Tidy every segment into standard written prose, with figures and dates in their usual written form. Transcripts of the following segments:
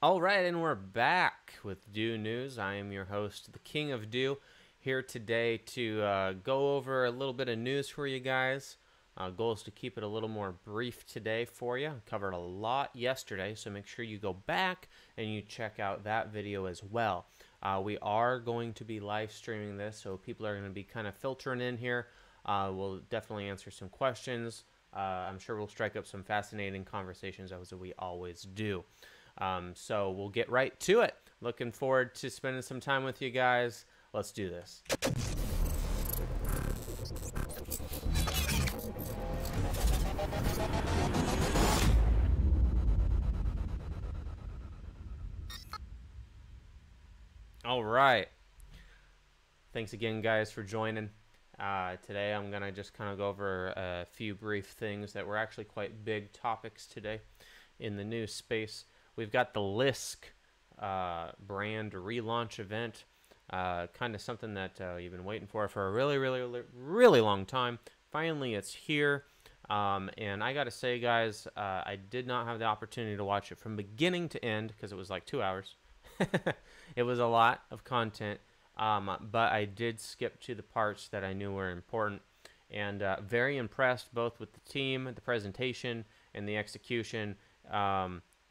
All right, and we're back with Do News. I am your host, the King of Do, here today to go over a little bit of news for you guys. Goal is to keep it a little more brief today for you. Covered a lot yesterday, so make sure you go back and you check out that video as well. We are going to be live streaming this, so people are going to be kind of filtering in here. We'll definitely answer some questions. I'm sure we'll strike up some fascinating conversations as we always do. So we'll get right to it. Looking forward to spending some time with you guys. Let's do this. All right. Thanks again, guys, for joining. Today I'm going to just kind of go over a few brief things that were actually quite big topics today in the news space. We've got the Lisk brand relaunch event, kind of something that you've been waiting for a really long time. Finally, it's here. And I got to say, guys, I did not have the opportunity to watch it from beginning to end because it was like 2 hours. It was a lot of content, but I did skip to the parts that I knew were important. And very impressed both with the team, the presentation, and the execution.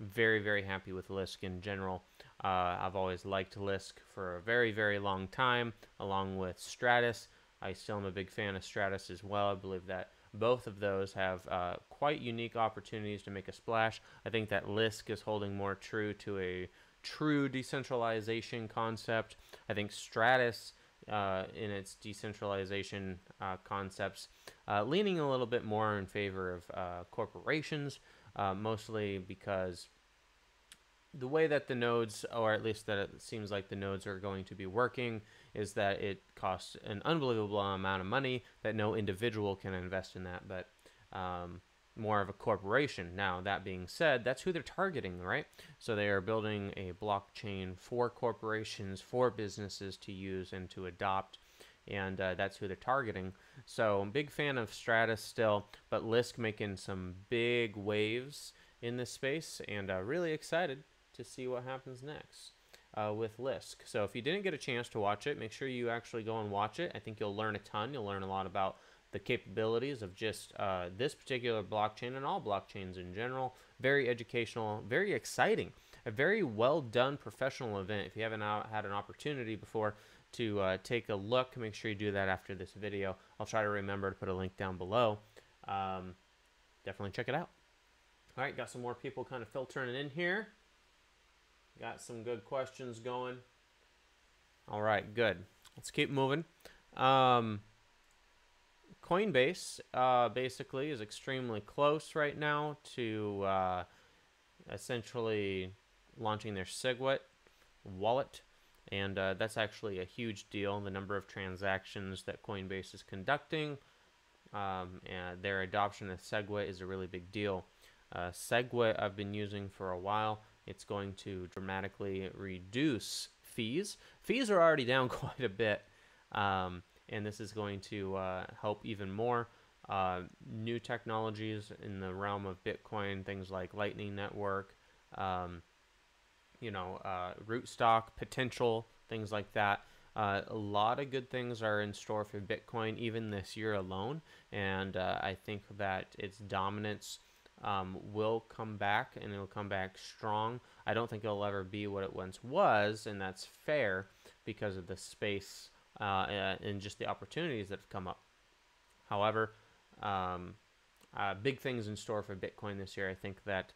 Very happy with Lisk in general. I've always liked Lisk for a very long time, along with Stratus. I still am a big fan of Stratus as well. I believe that both of those have quite unique opportunities to make a splash. I think that Lisk is holding more true to a true decentralization concept. I think Stratus, in its decentralization concepts, leaning a little bit more in favor of corporations, mostly because the way that the nodes, or at least that it seems like the nodes are going to be working, is that it costs an unbelievable amount of money that no individual can invest in that, but more of a corporation. Now, that being said, that's who they're targeting, right? So they are building a blockchain for corporations, for businesses to use and to adopt, and that's who they're targeting. So I'm a big fan of Stratus still, but Lisk making some big waves in this space, and really excited to see what happens next with Lisk. So if you didn't get a chance to watch it, make sure you actually go and watch it. I think you'll learn a ton. You'll learn a lot about the capabilities of just this particular blockchain and all blockchains in general. Very educational, very exciting, a very well done professional event. If you haven't had an opportunity before to take a look, make sure you do that after this video. I'll try to remember to put a link down below. Definitely check it out. All right, got some more people kind of filtering in here. Got some good questions going. All right, good. Let's keep moving. Coinbase basically is extremely close right now to essentially launching their Segwit wallet, and that's actually a huge deal. The number of transactions that Coinbase is conducting, and their adoption of Segwit is a really big deal. Segwit I've been using for a while. It's going to dramatically reduce fees. Fees are already down quite a bit, and this is going to help even more. New technologies in the realm of Bitcoin, things like Lightning Network, Rootstock potential, things like that. A lot of good things are in store for Bitcoin even this year alone, and I think that its dominance will come back, and it'll come back strong. I don't think it'll ever be what it once was, and that's fair because of the space and just the opportunities that have come up. However, big things in store for Bitcoin this year. I think that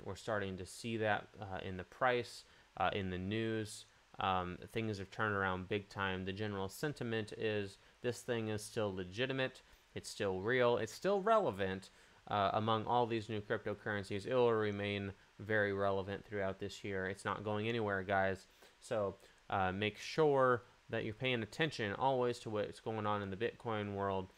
we're starting to see that in the price, in the news. Things have turned around big time. The general sentiment is this thing is still legitimate. It's still real. It's still relevant. Among all these new cryptocurrencies, it will remain very relevant throughout this year. It's not going anywhere, guys. So make sure that you're paying attention always to what's going on in the Bitcoin world.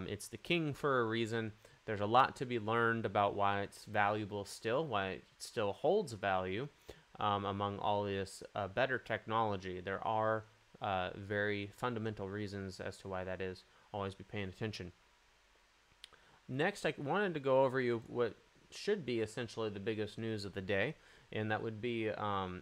It's the king for a reason. There's a lot to be learned about why it's valuable still, why it still holds value among all this better technology. There are very fundamental reasons as to why that is. Always be paying attention. Next, I wanted to go over what should be essentially the biggest news of the day, and that would be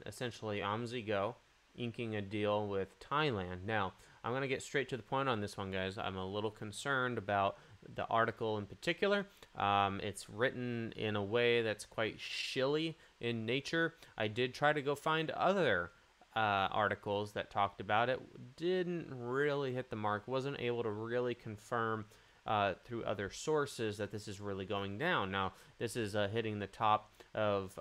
essentially OmiseGo inking a deal with Thailand. Now, I'm going to get straight to the point on this one, guys. I'm a little concerned about the article in particular. It's written in a way that's quite shilly in nature. I did try to go find other articles that talked about it. Didn't really hit the mark. Wasn't able to really confirm through other sources that this is really going down. Now, this is hitting the top of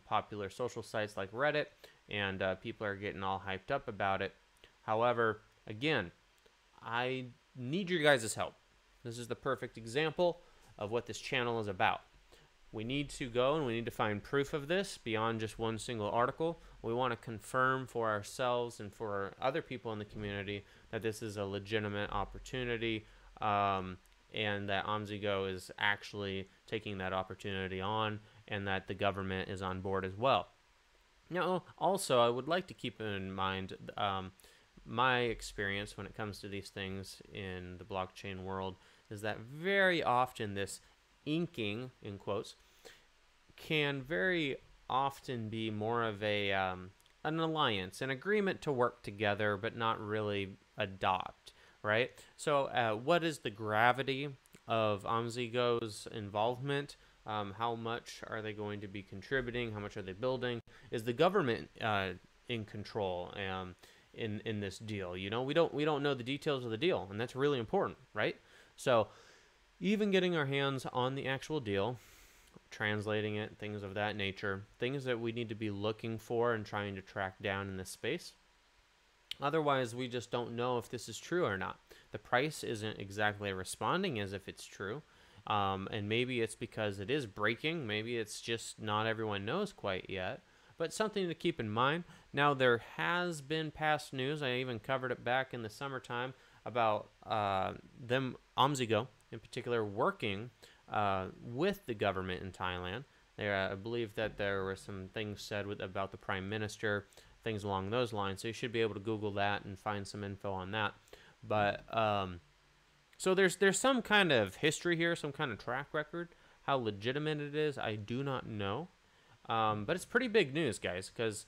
popular social sites like Reddit, and people are getting all hyped up about it. However, again, I need your guys' help. This is the perfect example of what this channel is about. We need to go and we need to find proof of this beyond just one single article. We want to confirm for ourselves and for other people in the community that this is a legitimate opportunity, and that OmiseGo is actually taking that opportunity on, and that the government is on board as well. Now, also, I would like to keep in mind my experience when it comes to these things in the blockchain world is that very often this inking, in quotes, can very often be more of a an alliance, an agreement to work together, but not really adopt, right? So what is the gravity of OmiseGo's involvement? How much are they going to be contributing? How much are they building? Is the government in control in this deal? You know, we don't know the details of the deal, and that's really important, right? So even getting our hands on the actual deal, translating it, things of that nature, things that we need to be looking for and trying to track down in this space. Otherwise, we just don't know if this is true or not. The price isn't exactly responding as if it's true. And maybe it's because it is breaking. Maybe it's just not everyone knows quite yet. But something to keep in mind. Now, there has been past news. I even covered it back in the summertime about OmiseGo in particular, working with the government in Thailand. I believe that there were some things said about the Prime Minister, things along those lines. So you should be able to Google that and find some info on that. But so there's some kind of history here, some kind of track record. How legitimate it is, I do not know. But it's pretty big news, guys, because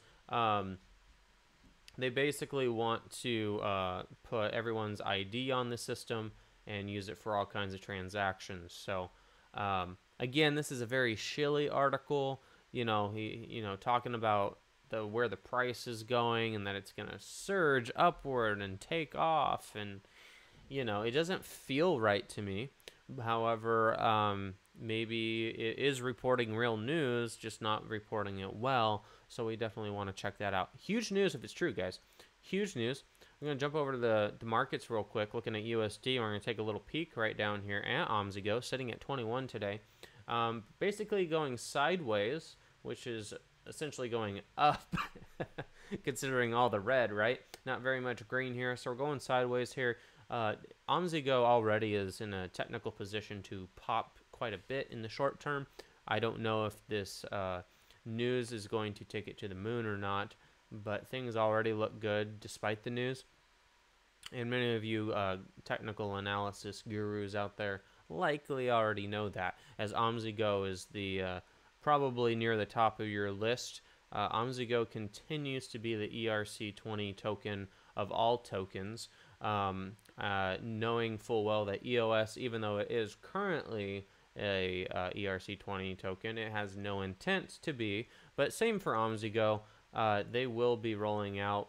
they basically want to put everyone's ID on the system and use it for all kinds of transactions. So again, this is a very shilly article. You know, talking about where the price is going and that it's going to surge upward and take off, and you know, it doesn't feel right to me. However, maybe it is reporting real news, just not reporting it well. So we definitely want to check that out. Huge news if it's true, guys. Huge news. I'm going to jump over to the markets real quick, looking at USD. We're going to take a little peek right down here at OmiseGo, sitting at 21 today. Basically going sideways, which is essentially going up, considering all the red, right? Not very much green here, so we're going sideways here. OmiseGo already is in a technical position to pop quite a bit in the short term. I don't know if this news is going to take it to the moon or not, but things already look good despite the news. And many of you technical analysis gurus out there likely already know that, as OmiseGo is the probably near the top of your list. OmiseGo continues to be the ERC20 token of all tokens, knowing full well that EOS, even though it is currently a ERC20 token, it has no intent to be. But same for OmiseGo. They will be rolling out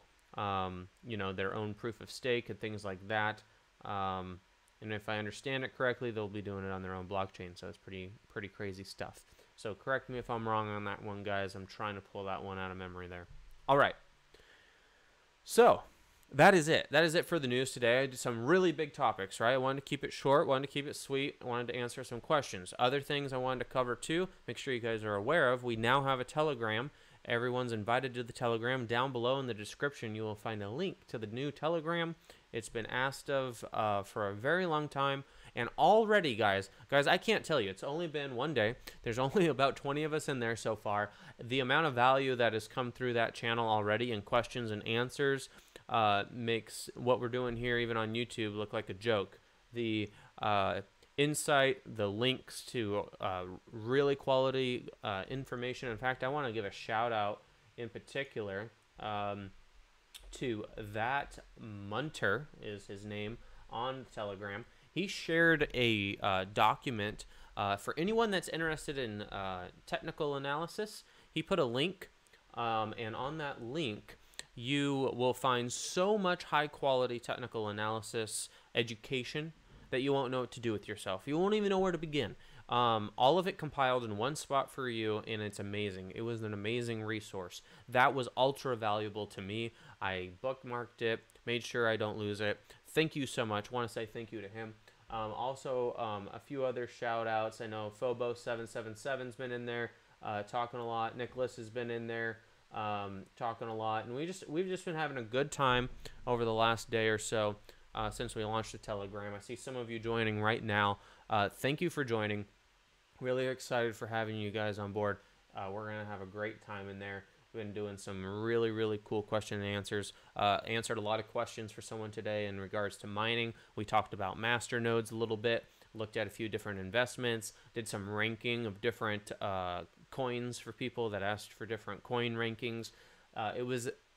you know, their own proof of stake and things like that. And if I understand it correctly, they'll be doing it on their own blockchain. So it's pretty crazy stuff. So correct me if I'm wrong on that one, guys. I'm trying to pull that one out of memory there. All right. So that is it. That is it for the news today. I did some really big topics, right? I wanted to keep it short, wanted to keep it sweet. I wanted to answer some questions. Other things I wanted to cover too, make sure you guys are aware of. We now have a Telegram. Everyone's invited to the Telegram. Down below in the description, you will find a link to the new Telegram. It's been asked of for a very long time. And already, guys, I can't tell you. It's only been one day. There's only about 20 of us in there so far. The amount of value that has come through that channel already in questions and answers makes what we're doing here, even on YouTube, look like a joke. The insight, the links to really quality information. In fact, I want to give a shout out in particular to That Munter is his name on Telegram. He shared a document for anyone that's interested in technical analysis. He put a link, and on that link, you will find so much high quality technical analysis education that you won't know what to do with yourself. You won't even know where to begin. All of it compiled in one spot for you, and it's amazing. It was an amazing resource. That was ultra valuable to me. I bookmarked it, made sure I don't lose it. Thank you so much. I want to say thank you to him. Also, a few other shout outs. I know Phobos777's been in there talking a lot. Nicholas has been in there talking a lot. And we've just been having a good time over the last day or so since we launched the Telegram. I see some of you joining right now. Thank you for joining. Really excited for having you guys on board. We're going to have a great time in there. We've been doing some really, really cool question and answers. Answered a lot of questions for someone today in regards to mining. We talked about master nodes a little bit, looked at a few different investments, did some ranking of different coins for people that asked for different coin rankings.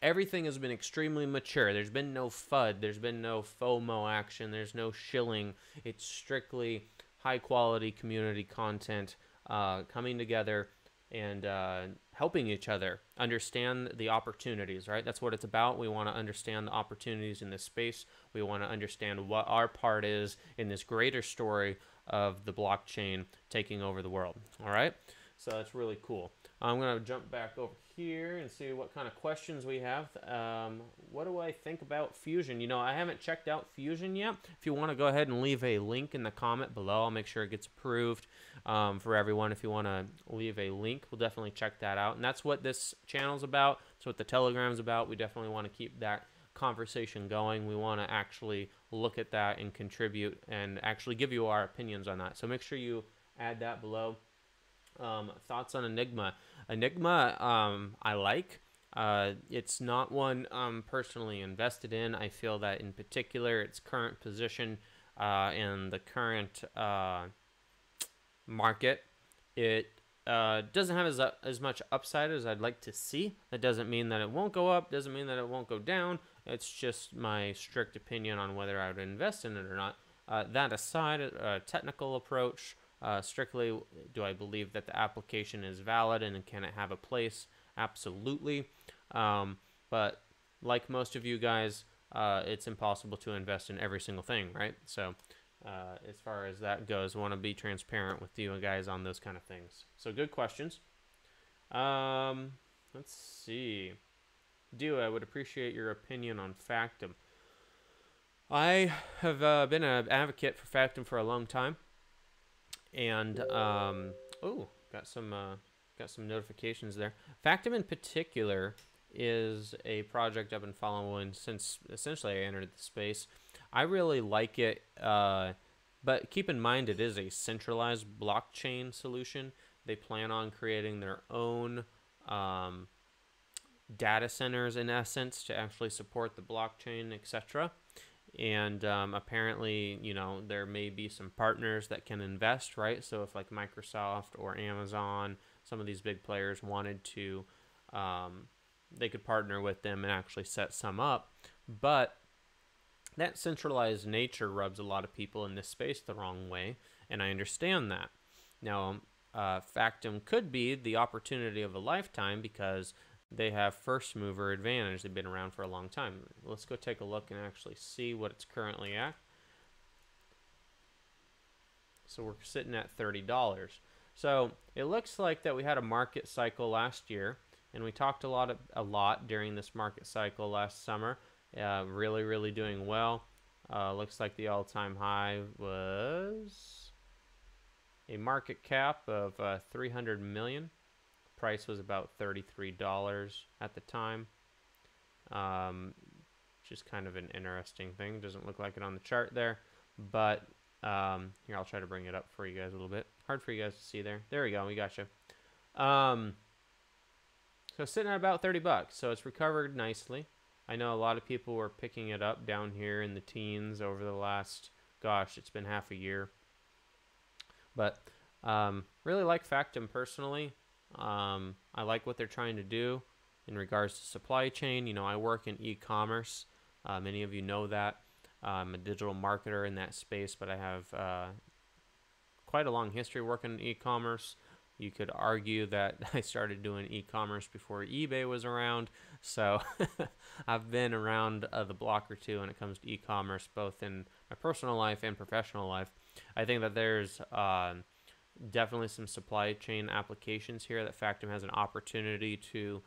Everything has been extremely mature. There's been no FUD. There's been no FOMO action. There's no shilling. It's strictly high-quality community content coming together and helping each other understand the opportunities, right? That's what it's about. We want to understand the opportunities in this space. We want to understand what our part is in this greater story of the blockchain taking over the world, all right? So that's really cool. I'm going to jump back over here and see what kind of questions we have. What do I think about Fusion? You know, I haven't checked out Fusion yet. If you want to go ahead and leave a link in the comment below, I'll make sure it gets approved for everyone. If you want to leave a link, we'll definitely check that out. And that's what this channel's about. That's what the Telegram's about. We definitely want to keep that conversation going. We want to actually look at that and contribute and actually give you our opinions on that. So make sure you add that below. Thoughts on Enigma? Enigma, I like. It's not one I'm personally invested in. I feel that in particular its current position in the current market, it doesn't have as much upside as I'd like to see. That doesn't mean that it won't go up, doesn't mean that it won't go down. It's just my strict opinion on whether I would invest in it or not. That aside, a technical approach, strictly, do I believe that the application is valid and can it have a place? Absolutely. But like most of you guys, it's impossible to invest in every single thing, right? So as far as that goes, I want to be transparent with you guys on those kind of things. So good questions. Let's see. I would appreciate your opinion on Factom. I have been an advocate for Factom for a long time. And got some notifications there. Factom in particular is a project I've been following since essentially I entered the space. I really like it, but keep in mind it is a centralized blockchain solution. They plan on creating their own data centers in essence to actually support the blockchain, etc. And apparently, you know, there may be some partners that can invest, right? So if like Microsoft or Amazon, some of these big players wanted to, they could partner with them and actually set some up. But that centralized nature rubs a lot of people in this space the wrong way, and I understand that. Now, Factom could be the opportunity of a lifetime because they have first mover advantage. They've been around for a long time. Let's go take a look and actually see what it's currently at. So we're sitting at $30. So it looks like that we had a market cycle last year, and we talked a lot during this market cycle last summer. Really doing well. Looks like the all-time high was a market cap of 300 million. Price was about $33 at the time, which is kind of an interesting thing. Doesn't look like it on the chart there, but here, I'll try to bring it up for you guys a little bit. Hard for you guys to see there. There we go. We got you. So sitting at about 30 bucks. So it's recovered nicely. I know a lot of people were picking it up down here in the teens over the last, gosh, it's been half a year. But really like Factom personally. I like what they're trying to do in regards to supply chain. You know, I work in e-commerce. Many of you know that. I'm a digital marketer in that space, but I have quite a long history working in e-commerce. You could argue that I started doing e-commerce before eBay was around, so I've been around the block or two when it comes to e-commerce, both in my personal life and professional life. I think that there's definitely some supply chain applications here that Factom has an opportunity to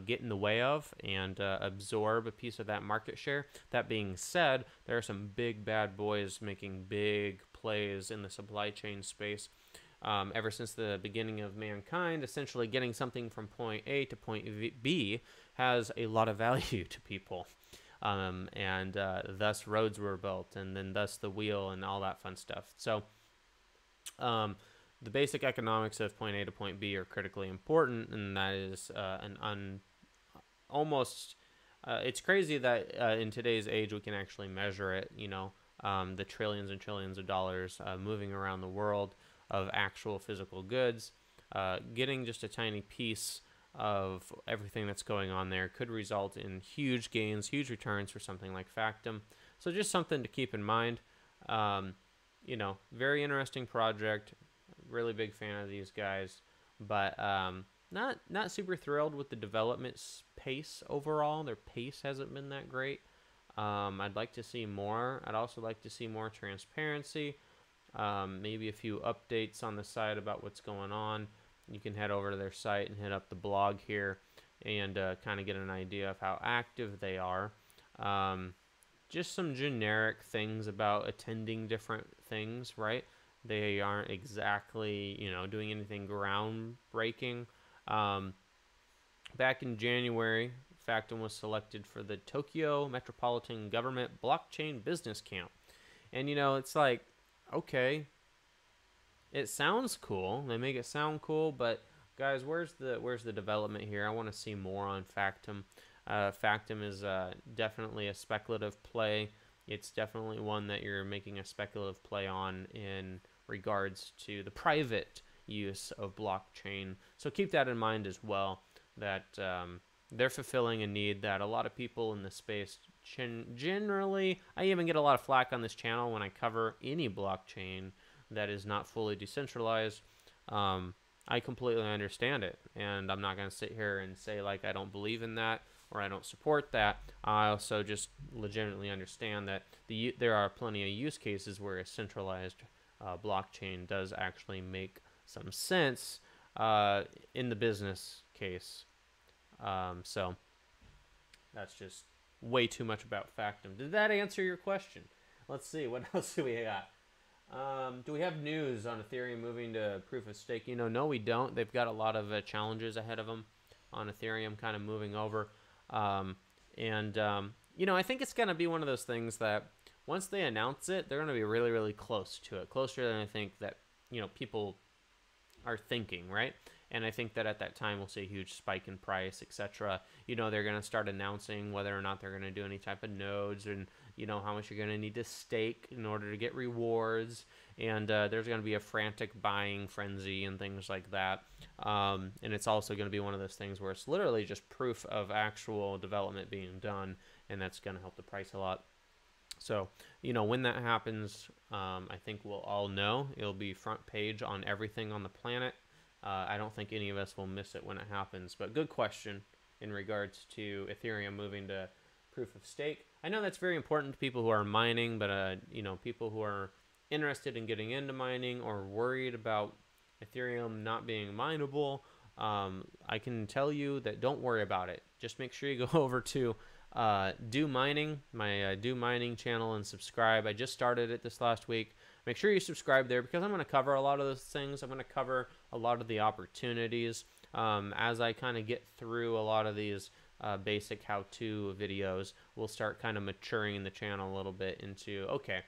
get in the way of and absorb a piece of that market share. That being said, there are some big bad boys making big plays in the supply chain space. Ever since the beginning of mankind, essentially getting something from point A to point B has a lot of value to people. And thus roads were built, and then thus the wheel and all that fun stuff. So the basic economics of point A to point B are critically important, and that is it's crazy that in today's age we can actually measure it, you know, the trillions and trillions of dollars moving around the world of actual physical goods. Getting just a tiny piece of everything that's going on there could result in huge gains, huge returns for something like Factom. So just something to keep in mind. You know, very interesting project. Really big fan of these guys, but not super thrilled with the development pace overall. Their pace hasn't been that great. I'd like to see more. I'd also like to see more transparency. Maybe a few updates on the site about what's going on. You can head over to their site and hit up the blog here and kind of get an idea of how active they are. Just some generic things about attending different things, right? They aren't exactly, you know, doing anything groundbreaking. Back in January, Factom was selected for the Tokyo Metropolitan Government Blockchain Business Camp. And, you know, it's like, okay, it sounds cool. They make it sound cool, but guys, where's the development here? I want to see more on Factom. Factom is definitely a speculative play. It's definitely one that you're making a speculative play on in regards to the private use of blockchain. So keep that in mind as well, that they're fulfilling a need that a lot of people in the space generally, I even get a lot of flack on this channel when I cover any blockchain that is not fully decentralized. I completely understand it, and I'm not going to sit here and say like I don't believe in that or I don't support that. I also just legitimately understand that there are plenty of use cases where a centralized blockchain does actually make some sense in the business case. So that's just way too much about Factom. Did that answer your question? Let's see, what else do we got? Do we have news on Ethereum moving to proof of stake? You know, no, we don't. They've got a lot of challenges ahead of them on Ethereum kind of moving over. You know, I think it's going to be one of those things that once they announce it, they're going to be really, really close to it. Closer than I think that, you know, people are thinking, right? And I think that at that time we'll see a huge spike in price, etc. You know, they're going to start announcing whether or not they're going to do any type of nodes and, you know, how much you're going to need to stake in order to get rewards. And there's going to be a frantic buying frenzy and things like that. And it's also going to be one of those things where it's literally just proof of actual development being done. And that's going to help the price a lot. So, you know, when that happens, I think we'll all know. It'll be front page on everything on the planet. I don't think any of us will miss it when it happens. But good question in regards to Ethereum moving to proof of stake. I know that's very important to people who are mining, but, you know, people who are interested in getting into mining or worried about Ethereum not being mineable, I can tell you that don't worry about it. Just make sure you go over to Do Mining, my Do Mining channel, and subscribe. I just started it this last week. Make sure you subscribe there because I'm going to cover a lot of those things. I'm going to cover a lot of the opportunities as I kind of get through a lot of these basic how-to videos. We'll start kind of maturing the channel a little bit into, okay,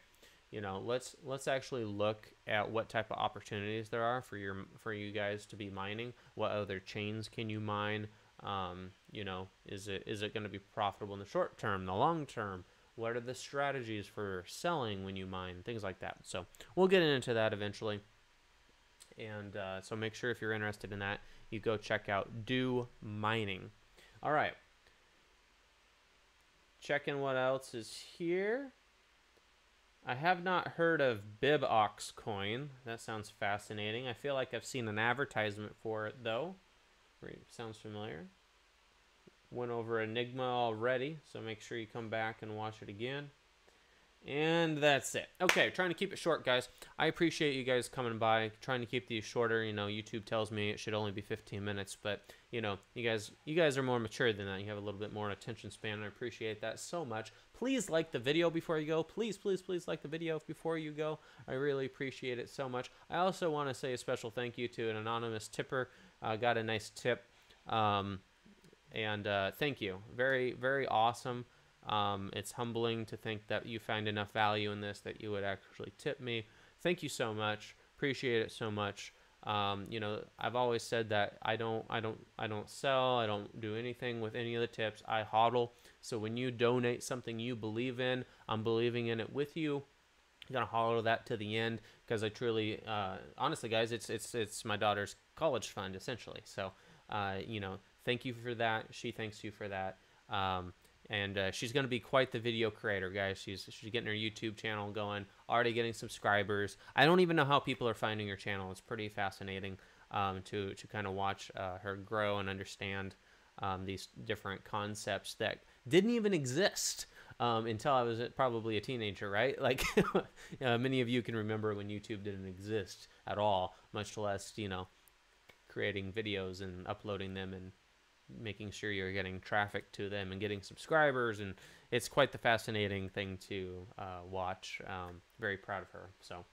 you know, let's actually look at what type of opportunities there are for you guys to be mining. What other chains can you mine? You know, is it going to be profitable in the short term, the long term? What are the strategies for selling when you mine? Things like that. So we'll get into that eventually. And so make sure if you're interested in that, you go check out Do Mining. All right. Checking what else is here. I have not heard of BibOx coin. That sounds fascinating. I feel like I've seen an advertisement for it, though. Sounds familiar. Went over Enigma already, so make sure you come back and watch it again. And that's it. Okay, trying to keep it short, guys. I appreciate you guys coming by. Trying to keep these shorter. You know, YouTube tells me it should only be 15 minutes, but you know, you guys are more mature than that. You have a little bit more attention span, and I appreciate that so much. Please like the video before you go. Please, please, please like the video before you go. I really appreciate it so much. I also want to say a special thank you to an anonymous tipper. Got a nice tip, and thank you. Very, very awesome. It's humbling to think that you find enough value in this that you would actually tip me. Thank you so much. Appreciate it so much. You know, I've always said that I don't sell. I don't do anything with any of the tips. I hodl. So when you donate something you believe in, I'm believing in it with you. I'm gonna hodl that to the end because I truly, honestly, guys, it's my daughter's college fund essentially. So, you know, thank you for that. She thanks you for that. And she's going to be quite the video creator, guys. She's getting her YouTube channel going, already getting subscribers. I don't even know how people are finding her channel. It's pretty fascinating to kind of watch her grow and understand these different concepts that didn't even exist until I was probably a teenager, right? Like many of you can remember when YouTube didn't exist at all, much less, you know, creating videos and uploading them and making sure you're getting traffic to them and getting subscribers, and it's quite the fascinating thing to watch. Very proud of her. So,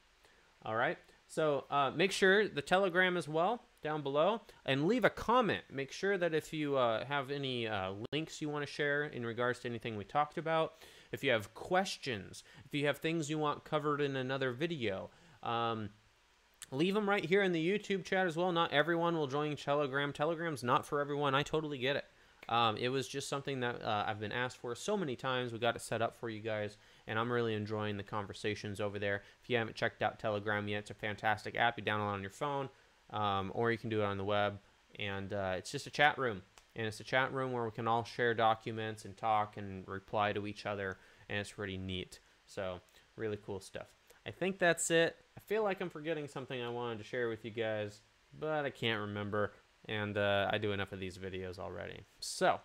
all right. So make sure the Telegram as well down below, and leave a comment. Make sure that if you have any links you want to share in regards to anything we talked about, if you have questions, if you have things you want covered in another video, leave them right here in the YouTube chat as well. Not everyone will join Telegram. Telegram's not for everyone. I totally get it. It was just something that I've been asked for so many times. We got it set up for you guys, and I'm really enjoying the conversations over there. If you haven't checked out Telegram yet, it's a fantastic app. You download it on your phone, or you can do it on the web, and it's just a chat room. And it's a chat room where we can all share documents and talk and reply to each other, and it's pretty neat. So, really cool stuff. I think that's it. I feel like I'm forgetting something I wanted to share with you guys, but I can't remember, and I do enough of these videos already. So,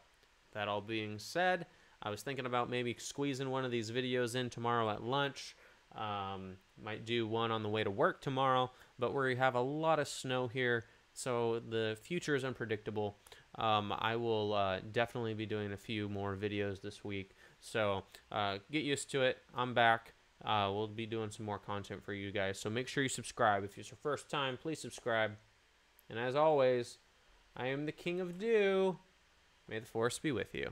that all being said, I was thinking about maybe squeezing one of these videos in tomorrow at lunch. Might do one on the way to work tomorrow, but we have a lot of snow here, so the future is unpredictable. I will definitely be doing a few more videos this week, so get used to it. I'm back. We'll be doing some more content for you guys, so make sure you subscribe. If it's your first time, please subscribe. And as always, I am the King of Do. May the Force be with you.